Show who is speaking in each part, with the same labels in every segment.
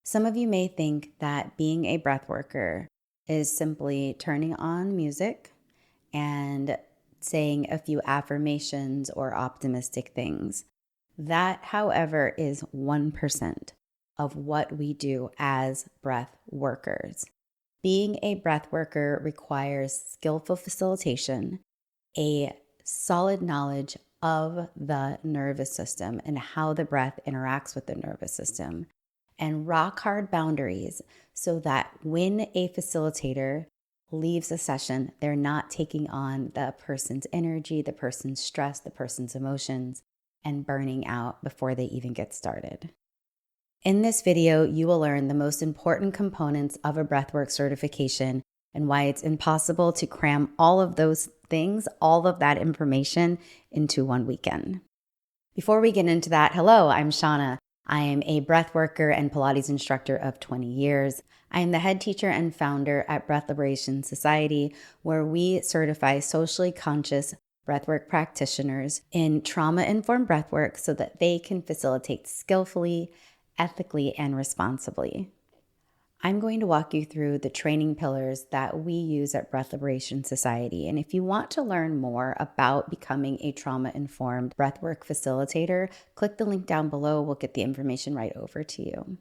Speaker 1: Some of you may think that being a breath worker is simply turning on music and saying a few affirmations or optimistic things. That, however, is 1% of what we do as breath workers. Being a breath worker requires skillful facilitation, a solid knowledge of the nervous system and how the breath interacts with the nervous system, and rock hard boundaries so that when a facilitator leaves a session, they're not taking on the person's energy, the person's stress, the person's emotions, and burning out before they even get started. In this video, you will learn the most important components of a breathwork certification and why it's impossible to cram all of those things, all of that information into one weekend. Before we get into that, hello, I'm Chauna. I am a breath worker and Pilates instructor of 20 years. I am the head teacher and founder at Breath Liberation Society, where we certify socially conscious breathwork practitioners in trauma-informed breathwork so that they can facilitate skillfully, ethically, and responsibly. I'm going to walk you through the training pillars that we use at Breath Liberation Society. And if you want to learn more about becoming a trauma-informed breathwork facilitator, click the link down below. We'll get the information right over to you.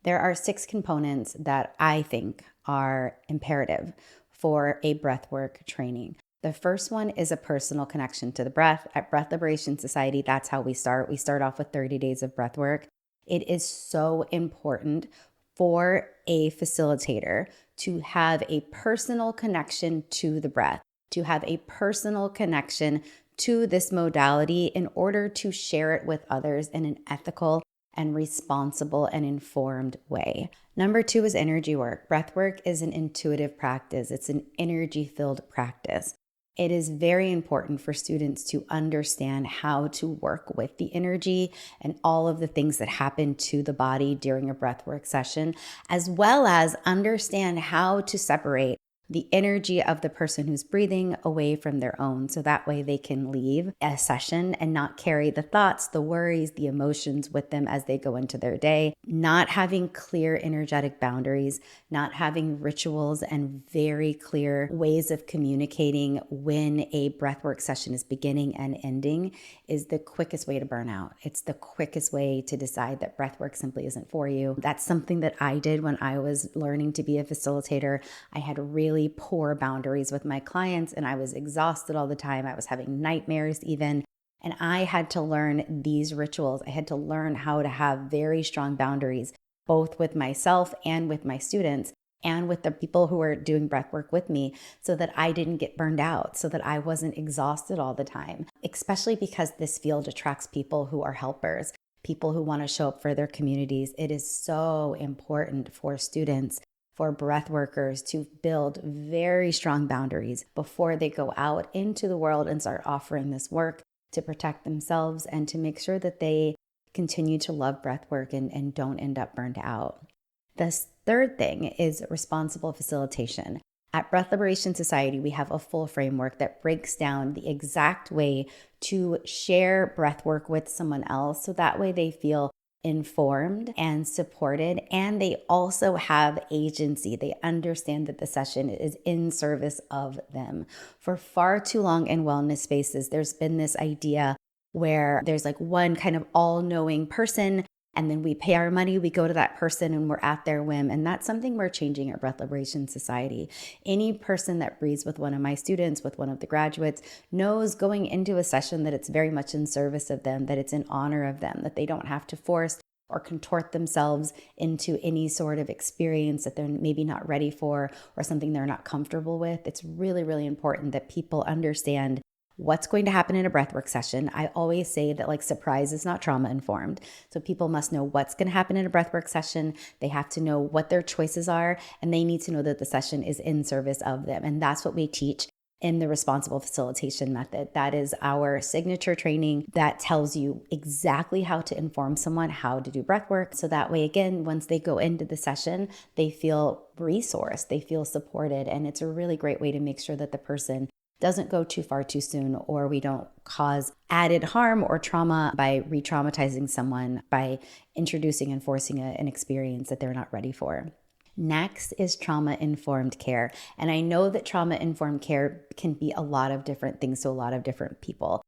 Speaker 1: There are 6 components that I think are imperative for a breathwork training. The first one is a personal connection to the breath. At Breath Liberation Society, that's how we start. We start off with 30 days of breathwork. It is so important for a facilitator to have a personal connection to the breath, to have a personal connection to this modality in order to share it with others in an ethical and responsible and informed way. Number 2 is energy work. Breath work is an intuitive practice. It's an energy-filled practice. It is very important for students to understand how to work with the energy and all of the things that happen to the body during a breathwork session, as well as understand how to separate the energy of the person who's breathing away from their own. So that way they can leave a session and not carry the thoughts, the worries, the emotions with them as they go into their day. Not having clear energetic boundaries, not having rituals and very clear ways of communicating when a breathwork session is beginning and ending is the quickest way to burn out. It's the quickest way to decide that breathwork simply isn't for you. That's something that I did when I was learning to be a facilitator. I had really poor boundaries with my clients and I was exhausted all the time. I was having nightmares even. And I had to learn these rituals. I had to learn how to have very strong boundaries, both with myself and with my students and with the people who were doing breath work with me so that I didn't get burned out, so that I wasn't exhausted all the time, especially because this field attracts people who are helpers, people who want to show up for their communities. It is so important for students, for breath workers to build very strong boundaries before they go out into the world and start offering this work to protect themselves and to make sure that they continue to love breath work and don't end up burned out. The third thing is responsible facilitation. At Breath Liberation Society, we have a full framework that breaks down the exact way to share breath work with someone else so that way they feel informed and supported, and they also have agency. They understand that the session is in service of them. For far too long in wellness spaces, there's been this idea where there's like one kind of all-knowing person, and then we pay our money, we go to that person and we're at their whim. And that's something we're changing at Breath Liberation Society. Any person that breathes with one of my students, with one of the graduates, knows going into a session that it's very much in service of them, that it's in honor of them, that they don't have to force or contort themselves into any sort of experience that they're maybe not ready for or something they're not comfortable with. It's really, really important that people understand what's going to happen in a breathwork session. I always say that like surprise is not trauma informed. So people must know what's going to happen in a breathwork session. They have to know what their choices are, and they need to know that the session is in service of them. And that's what we teach in the Responsible Facilitation method. That is our signature training that tells you exactly how to inform someone how to do breath work. So that way, again, once they go into the session, they feel resourced, they feel supported. And it's a really great way to make sure that the person doesn't go too far too soon, or we don't cause added harm or trauma by re-traumatizing someone by introducing and forcing an experience that they're not ready for. Next is trauma-informed care. And I know that trauma-informed care can be a lot of different things to a lot of different people.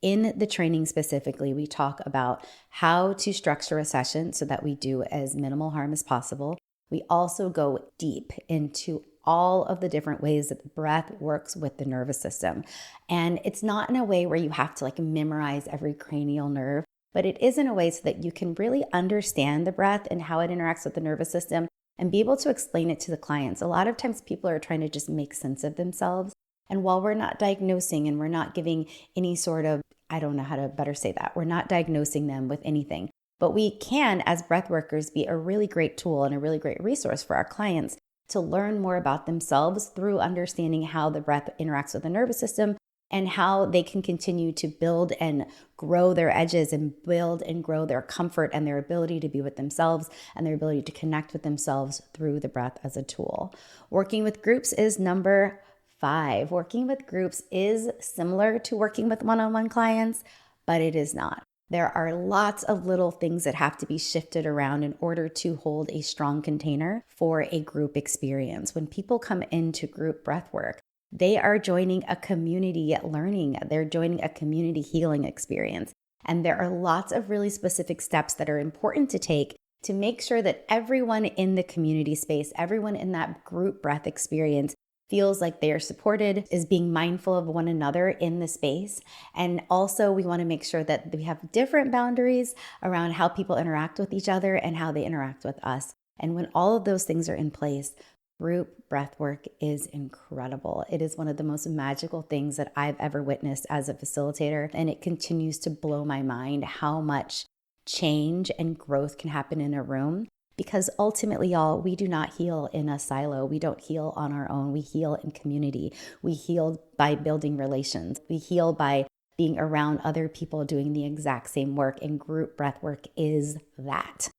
Speaker 1: In the training specifically, we talk about how to structure a session so that we do as minimal harm as possible. We also go deep into all of the different ways that the breath works with the nervous system. And it's not in a way where you have to memorize every cranial nerve, but it is in a way so that you can really understand the breath and how it interacts with the nervous system and be able to explain it to the clients. A lot of times people are trying to just make sense of themselves. And while we're not diagnosing and we're not giving any sort of, I don't know how to better say that, we're not diagnosing them with anything. But we can, as breath workers, be a really great tool and a really great resource for our clients to learn more about themselves through understanding how the breath interacts with the nervous system and how they can continue to build and grow their edges and build and grow their comfort and their ability to be with themselves and their ability to connect with themselves through the breath as a tool. Working with groups is number 5. Working with groups is similar to working with one-on-one clients, but it is not. There are lots of little things that have to be shifted around in order to hold a strong container for a group experience. When people come into group breathwork, they are joining a community learning. They're joining a community healing experience. And there are lots of really specific steps that are important to take to make sure that everyone in the community space, everyone in that group breath experience feels like they are supported, is being mindful of one another in the space. And also we want to make sure that we have different boundaries around how people interact with each other and how they interact with us. And when all of those things are in place, group breathwork is incredible. It is one of the most magical things that I've ever witnessed as a facilitator. And it continues to blow my mind how much change and growth can happen in a room. Because ultimately, y'all, we do not heal in a silo. We don't heal on our own. We heal in community. We heal by building relations. We heal by being around other people doing the exact same work. And group breathwork is that.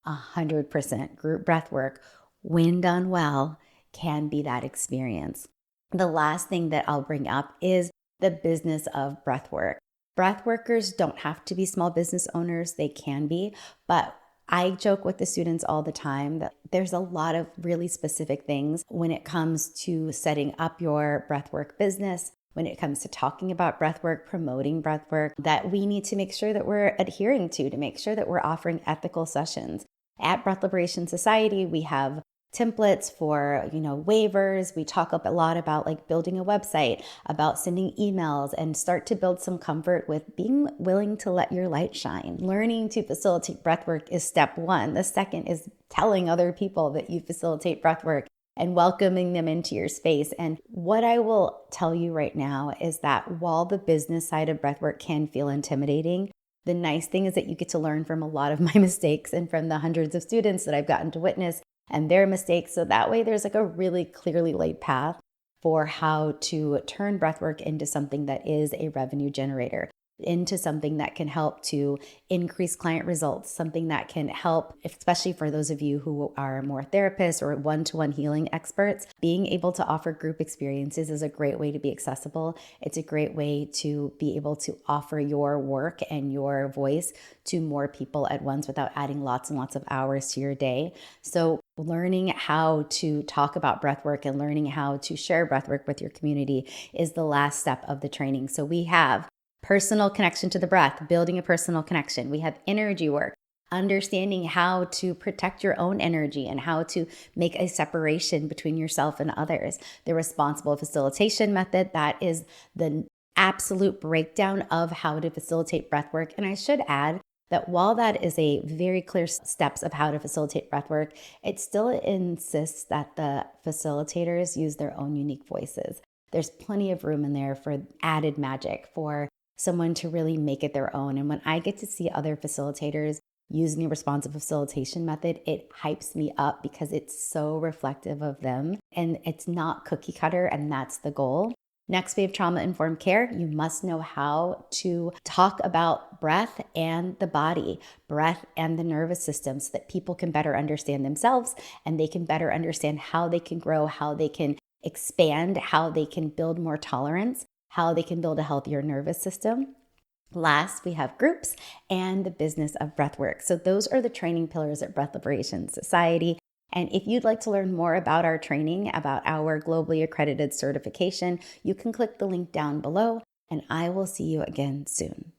Speaker 1: 100% group breathwork, when done well, can be that experience. The last thing that I'll bring up is the business of breathwork. Breathworkers don't have to be small business owners. They can be, but I joke with the students all the time that there's a lot of really specific things when it comes to setting up your breathwork business, when it comes to talking about breathwork, promoting breathwork, that we need to make sure that we're adhering to make sure that we're offering ethical sessions. At Breath Liberation Society, we have templates for, waivers. We talk up a lot about building a website, about sending emails, and start to build some comfort with being willing to let your light shine. Learning to facilitate breathwork is step 1. The second is telling other people that you facilitate breathwork and welcoming them into your space. And what I will tell you right now is that while the business side of breathwork can feel intimidating, the nice thing is that you get to learn from a lot of my mistakes and from the hundreds of students that I've gotten to witness and their mistakes. So that way there's a really clearly laid path for how to turn breathwork into something that is a revenue generator, into something that can help to increase client results, something that can help, especially for those of you who are more therapists or one-to-one healing experts. Being able to offer group experiences is a great way to be accessible. It's a great way to be able to offer your work and your voice to more people at once without adding lots and lots of hours to your day. So learning how to talk about breathwork and learning how to share breathwork with your community is the last step of the training. So we have personal connection to the breath, building a personal connection. We have energy work, understanding how to protect your own energy and how to make a separation between yourself and others. The responsible facilitation method, that is the absolute breakdown of how to facilitate breathwork. And I should add that while that is a very clear steps of how to facilitate breathwork, it still insists that the facilitators use their own unique voices. There's plenty of room in there for added magic, for someone to really make it their own. And when I get to see other facilitators using the responsive facilitation method, it hypes me up because it's so reflective of them and it's not cookie cutter, and that's the goal. Next, we have trauma-informed care. You must know how to talk about breath and the body, breath and the nervous system, so that people can better understand themselves and they can better understand how they can grow, how they can expand how they can build more tolerance, how they can build a healthier nervous system. Last, we have groups and the business of breathwork. So those are the training pillars at Breath Liberation Society. And if you'd like to learn more about our training, about our globally accredited certification, you can click the link down below, and I will see you again soon.